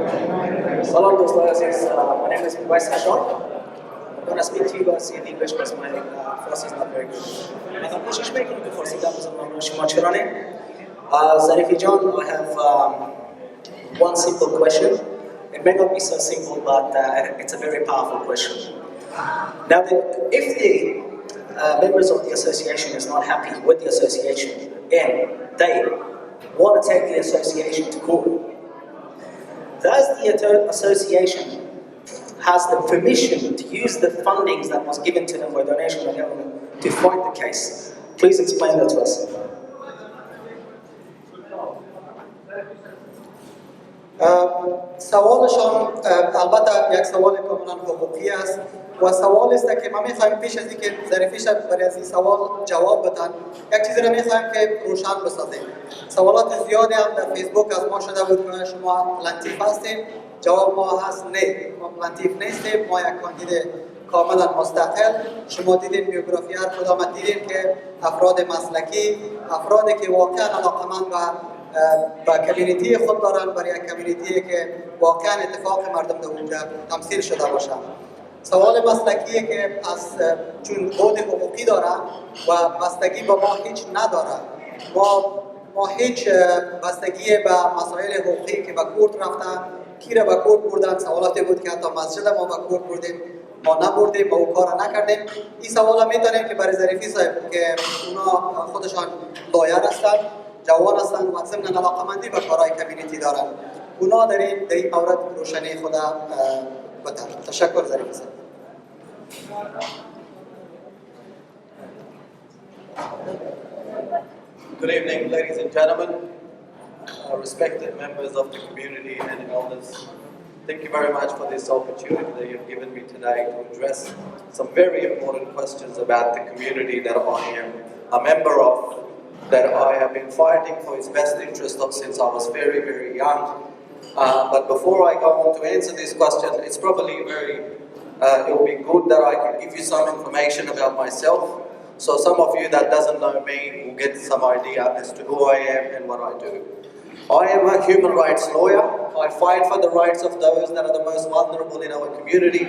Salam dostlar, my name is Mubais Ashar. I'm going to speak to you guys in English because my Farsi is not very good. مثلا کوشش میکنم که فارسی در بزنم شما چرانه. Zarifi John, I have one simple question. It may not be so simple, but it's a very powerful question. Now, if the members of the association is not happy with the association and they want to take the association to court, does the association has the permission to use the fundings that was given to them by donation by government to fight the case? Please explain that to us. سوالشان البته یک سوال کاملا حقوقی است و سوال است که ما می‌خوایم پیش از اینکه ظریفیش برای از این سوال جواب بدن یک چیزی را می‌خوایم که روشن بسازیم. سوالات زیادی هم در فیسبوک از ما شده بود که شما پلنتیف هستید. جواب ما هست نه، ما پلنتیف نیستیم، ما یک کاندید کاملا مستقل. شما دیدین بیوگرافی هر کدام دیدین که افراد مسلکی، افرادی که واقعا علاقه‌مند با کمیونیتی خود دارن، برای یک کمیونیتی که واقعا اتفاق مردم در اونجا تمثیل شده باشن. سوال مسلکیه که از چون بود حقوقی داره و بستگی به ما هیچ نداره. ما هیچ بستگی به مسائل حقوقی که به کورت رفتن، کی را به کورت بردن، سوالاتی بود که حتی مسجد ما به کورت بردیم، ما نبردیم، ما او کار نکردیم. این سوالا میتونیم که برای ظریفی صاحب که اونا خودشان لایر هستن، جوان هستن و ضمن علاقه‌مندی به کارهای کمیونیتی دارن، اونا در این مورد روشنی خود بدن. تشکر ظریفی صاحب. Good evening, ladies and gentlemen, respected members of the community and elders. Thank you very much for this opportunity that you've given me today to address some very important questions about the community that I am a member of, that I have been fighting for its best interest of since I was very, very young. But before I go on to answer this question, it's probably it will be good that I can give you some information about myself. So some of you that doesn't know me will get some idea as to who I am and what I do. I am a human rights lawyer. I fight for the rights of those that are the most vulnerable in our community.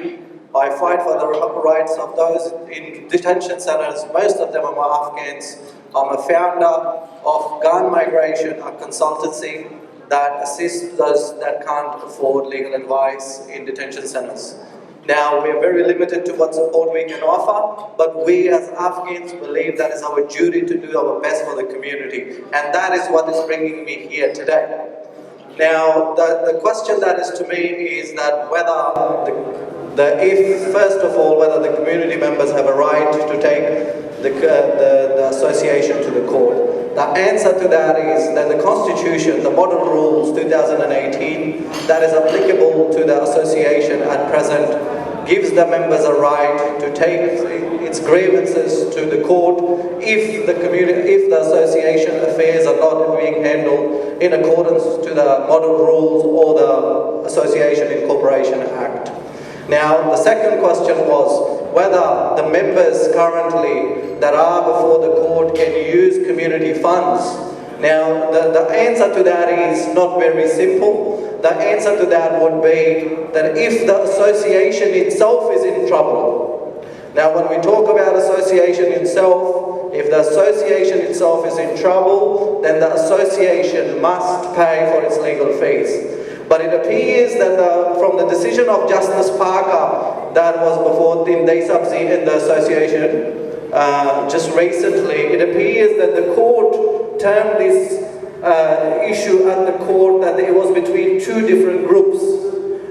I fight for the rights of those in detention centers. Most of them are my Afghans. I'm a founder of Gun Migration, a consultancy that assists those that can't afford legal advice in detention centers. Now, we are very limited to what support we can offer, but we as Afghans believe that is our duty to do our best for the community, and that is what is bringing me here today. Now, the question that is to me is that whether first of all, whether the community members have a right to take the association to the court. The answer to that is that the Constitution, the Model Rules 2018, that is applicable to the association at present, gives the members a right to take its grievances to the court if the association affairs are not being handled in accordance to the Model Rules or the Association Incorporation Act. Now, the second question was whether the members currently that are before the court can use community funds. Now, the answer to that is not very simple. The answer to that would be that if the association itself is in trouble. Now, when we talk about association itself, if the association itself is in trouble, then the association must pay for its legal fees. But it appears that from the decision of Justice Parker that was before in the association just recently, it appears that the court termed this issue at the court that it was between two different groups.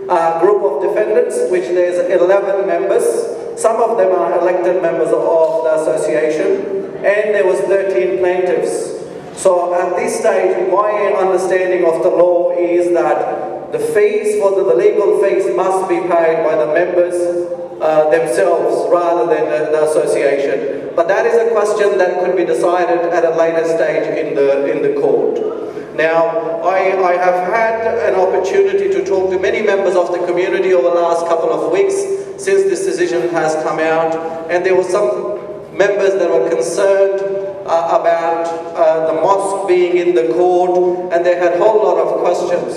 A group of defendants, which there's 11 members. Some of them are elected members of the association, and there was 13 plaintiffs. So at this stage, my understanding of the law is that the fees for the legal fees must be paid by the members themselves rather than the association. But that is a question that could be decided at a later stage in the court. Now, I have had an opportunity to talk to many members of the community over the last couple of weeks since this decision has come out, and there were some members that were concerned about the mosque being in the court, and they had a whole lot of questions.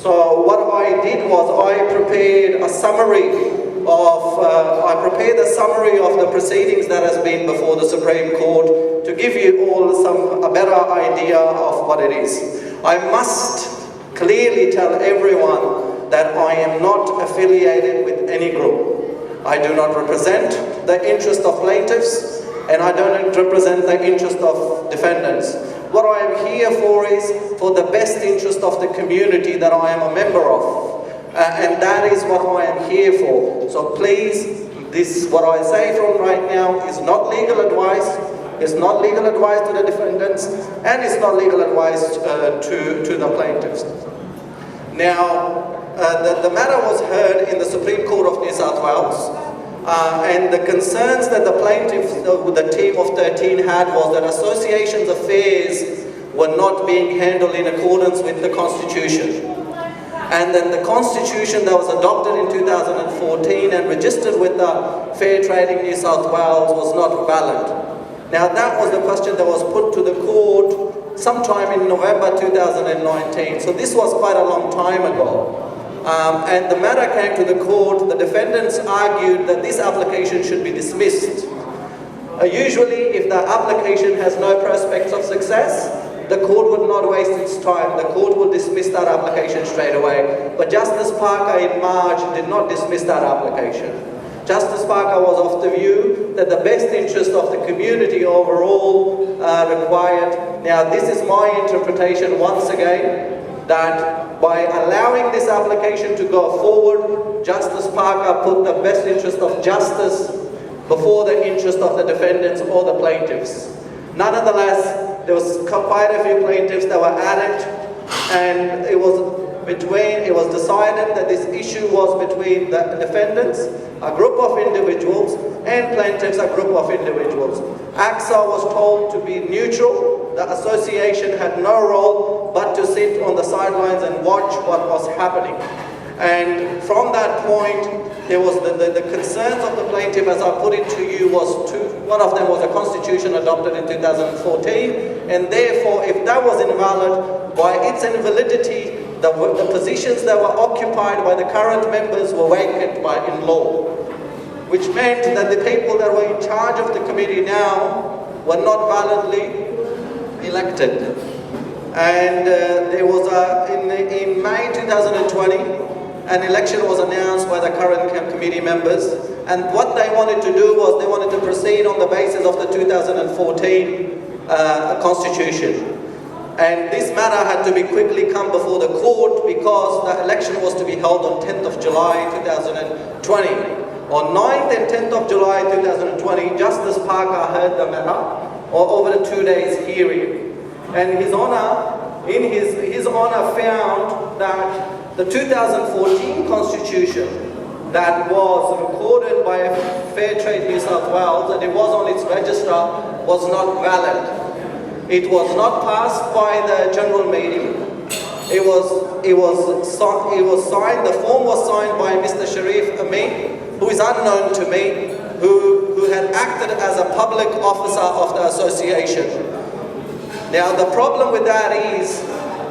So what I did was I prepared a summary of the proceedings that has been before the Supreme Court to give you all a better idea of what it is. I must clearly tell everyone that I am not affiliated with any group. I do not represent the interest of plaintiffs, and I don't represent the interest of defendants. What I am here for is for the best interest of the community that I am a member of. And that is what I am here for. So please, what I say from right now is not legal advice. It's not legal advice to the defendants, and it's not legal advice to the plaintiffs. Now, the matter was heard in the Supreme Court of New South Wales. And the concerns that the plaintiffs, the team of 13 had, was that associations' affairs were not being handled in accordance with the Constitution. And then the Constitution that was adopted in 2014 and registered with the Fair Trading New South Wales was not valid. Now that was the question that was put to the court sometime in November 2019. So this was quite a long time ago. And the matter came to the court. The defendants argued that this application should be dismissed. Usually, if the application has no prospects of success, the court would not waste its time. The court would dismiss that application straight away. But Justice Parker in March did not dismiss that application. Justice Parker was of the view that the best interest of the community overall required. Now, this is my interpretation once again, that by allowing this application to go forward, Justice Parker put the best interest of justice before the interest of the defendants or the plaintiffs. Nonetheless, there was quite a few plaintiffs that were added, and it was decided that this issue was between the defendants, a group of individuals, and plaintiffs, a group of individuals. AXA was told to be neutral. The association had no role but to sit on the sidelines and watch what was happening. And from that point, there was the concerns of the plaintiff, as I put it to you, was two. One of them was a constitution adopted in 2014, and therefore, if that was invalid, by its invalidity, the positions that were occupied by the current members were vacant in law, which meant that the people that were in charge of the committee now were not validly elected. And there was in May 2020, an election was announced by the current committee members, and what they wanted to do was they wanted to proceed on the basis of the 2014 constitution. And this matter had to be quickly come before the court because the election was to be held on 10th of July 2020. On 9th and 10th of July 2020, Justice Parker heard the matter over the 2 days hearing. And His Honour, His Honour found that the 2014 constitution that was recorded by Fair Trade New South Wales, and it was on its register, was not valid. It was not passed by the general meeting. It was signed. The form was signed by Mr. Sharif Amin, who is unknown to me, who had acted as a public officer of the association. Now the problem with that is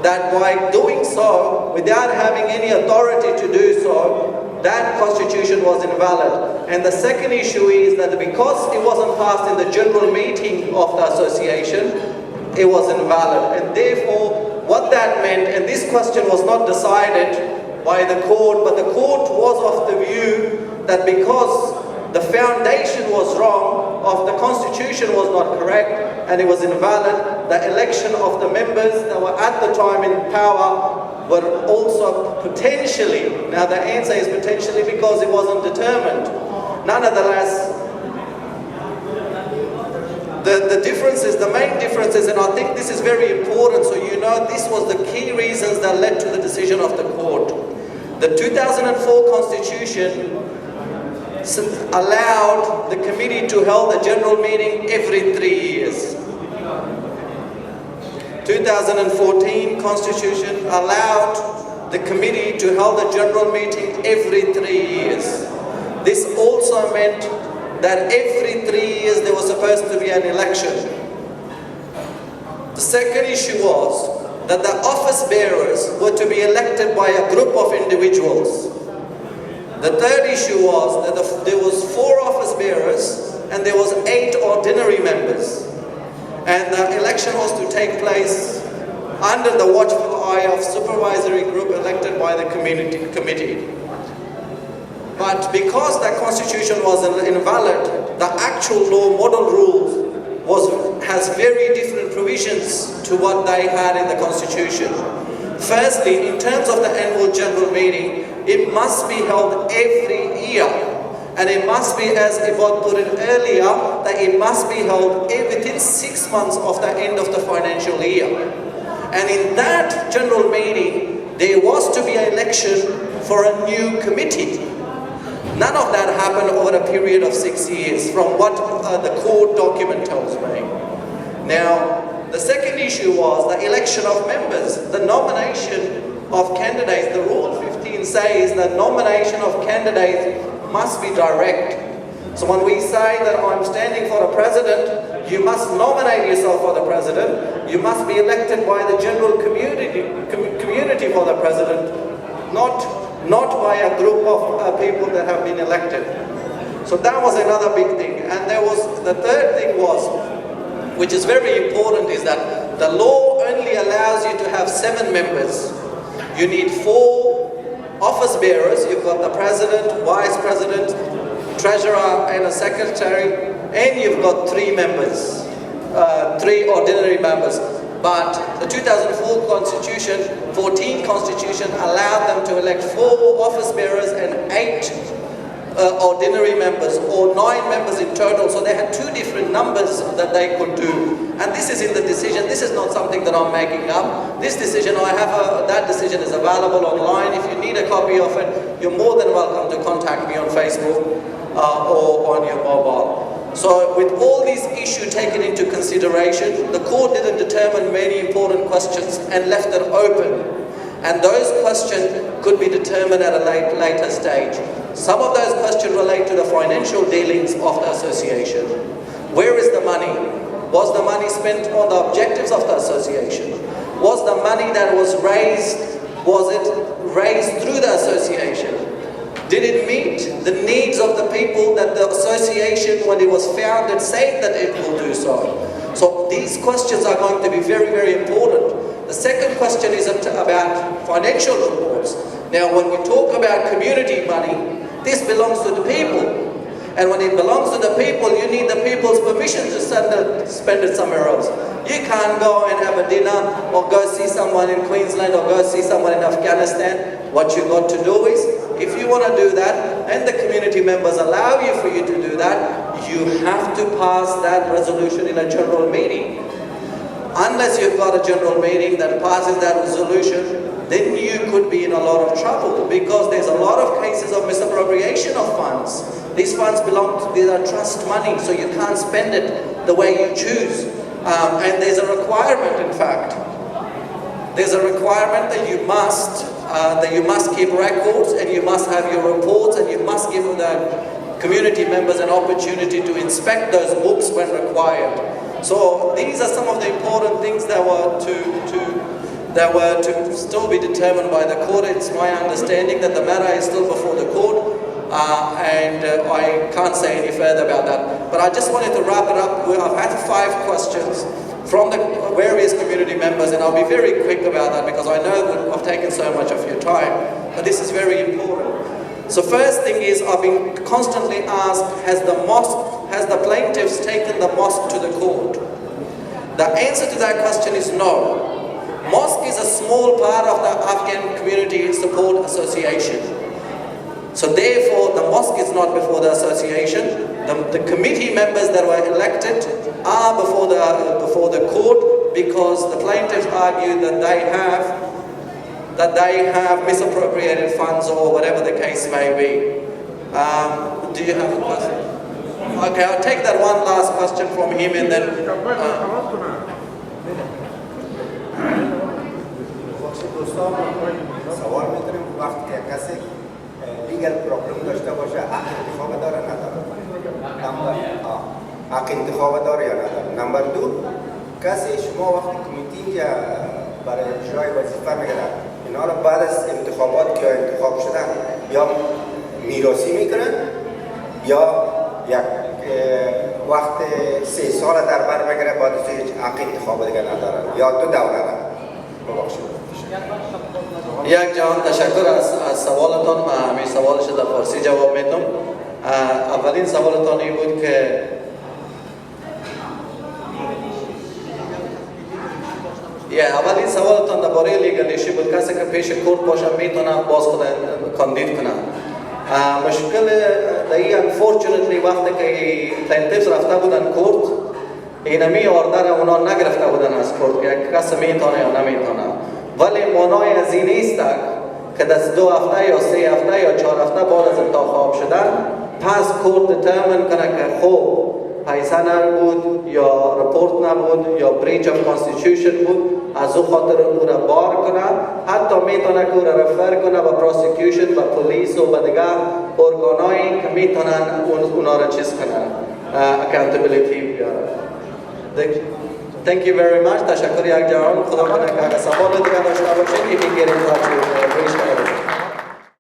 that by doing so, without having any authority to do so, that constitution was invalid. And the second issue is that because it wasn't passed in the general meeting of the association, it was invalid. And therefore, what that meant, and this question was not decided by the court, but the court was of the view that because the foundation was wrong, of the constitution was not correct, and it was invalid, the election of the members that were at the time in power were also potentially, now the answer is potentially because it wasn't determined. Nonetheless, the differences, the main differences, and I think this is very important so you know this was the key reasons that led to the decision of the court. The 2004 constitution allowed the committee to hold a general meeting every 3 years. 2014 constitution allowed the committee to hold a general meeting every 3 years. This also meant that every 3 years there was supposed to be an election. The second issue was that the office bearers were to be elected by a group of individuals. The third issue was that there was 4 office bearers and there was 8 ordinary members. And the election was to take place under the watchful eye of supervisory group elected by the committee. But because the constitution was invalid, the actual law model rules has very different provisions to what they had in the constitution. Firstly, in terms of the annual general meeting, it must be held every year. And it must be, as Yvonne put it earlier, that it must be held within 6 months of the end of the financial year. And in that general meeting, there was to be an election for a new committee. None of that happened over a period of 6 years, from what the court document tells me. Now, the second issue was the election of members. The nomination of candidates, the Rule 15 says that nomination of candidates must be direct. So when we say that I'm standing for a president, you must nominate yourself for the president. You must be elected by the general community for the president, not by a group of people that have been elected. So that was another big thing. And the third thing was, which is very important, is that the law only allows you to have 7 members. You need 4 office bearers. You've got the president, vice president, treasurer and a secretary, and you've got 3 members, 3 ordinary members. But the 2004 constitution, 14 constitution allowed them to elect 4 office bearers and 8 ordinary members, or 9 members in total. So they had 2 different numbers that they could do. And this is in the decision. This is not something that I'm making up. This decision, that decision is available online. If you need a copy of it, you're more than welcome to contact me on Facebook or on your mobile. So with all these issues taken into consideration, the court didn't determine many important questions and left it open. And those questions could be determined at a later stage. Some of those questions relate to the financial dealings of the association. Where is the money? Was the money spent on the objectives of the association? Was the money that was raised through the association? Did it meet the needs of the people that the association, when it was founded, said that it will do so? So these questions are going to be very, very important. The second question is about financial reports. Now, when we talk about community money, this belongs to the people. And when it belongs to the people, you need the people's permission to spend it somewhere else. You can't go and have a dinner or go see someone in Queensland or go see someone in Afghanistan. What you got to do is, if you want to do that and the community members allow you for you to do that, you have to pass that resolution in a general meeting. Unless you've got a general meeting that passes that resolution, then you could be in a lot of trouble, because there's a lot of cases of misappropriation of funds. These funds these are trust money, so you can't spend it the way you choose. And there's a requirement, in fact. There's a requirement that you must keep records, and you must have your reports, and you must give the community members an opportunity to inspect those books when required. So these are some of the important things that were to still be determined by the court. It's my understanding that the matter is still before the court, and I can't say any further about that. But I just wanted to wrap it up. I've had 5 questions from the various community members, and I'll be very quick about that because I know that I've taken so much of your time, but this is very important. So first thing is, I've been constantly asked, has the plaintiffs taken the mosque to the court? The answer to that question is no. Mosque is a small part of the Afghan Community Support Association. So therefore, the mosque is not before the association. The committee members that were elected are before the court, because the plaintiffs argue that they have misappropriated funds or whatever the case may be. Do you have a question? Okay, I'll take that one last question from him and then... سوال می‌کنیم وقتی که کسی لیگل پروبلم داشته باشه، حق انتخاب داره نداره؟ حق انتخاب داره یا نداره؟ نمبر 2، کسی شما وقتی کمیتی برای اجرای وظیفه میگیرن، اینا رو بعد از انتخابات که انتخاب شدن یا میراثی میکنن یا یک وقت 3 سال در بر میگیره، بعد از هیچ حق انتخاب دیگه ندارن یا 2 دوره دارن. ببخشید. یک جهان تشکر از سوالتان. من همین سوالش در فارسی جواب میدم. اولین سوالتان این بود که اولین سوالتان درباره لیگالیشی بود. کسی که پیش کورت باشه میتونه باز خود کاندید کنه. مشکل دایی انفورچونتلی وقتی که پلنتیفز رفته بودن کورت، اینمی آردر اونا نگرفته بودن از کورت که یک کس میتونه یا نمیتونه، ولی مانای از این نیست که در 2 هفته یا 3 هفته یا 4 هفته بعد از انتخاب شدن پس کورت دیترمین کنه که خوب پیسه نبود یا رپورت نبود یا بریچ آف کانستیتیوشن بود، از او خاطر او را بار کنه. حتی میتونه که او را رفر کنه به پروسیکیوشن، به پلیس و به دیگه ارگانایی که میتونن اونا را چیز کنن، اکانتبیلیتی بیارن. Thank you very much. تشکر یک جهان. خدا کنه که اگر سوال دیگه داشته باشید که میگیریم تا چیز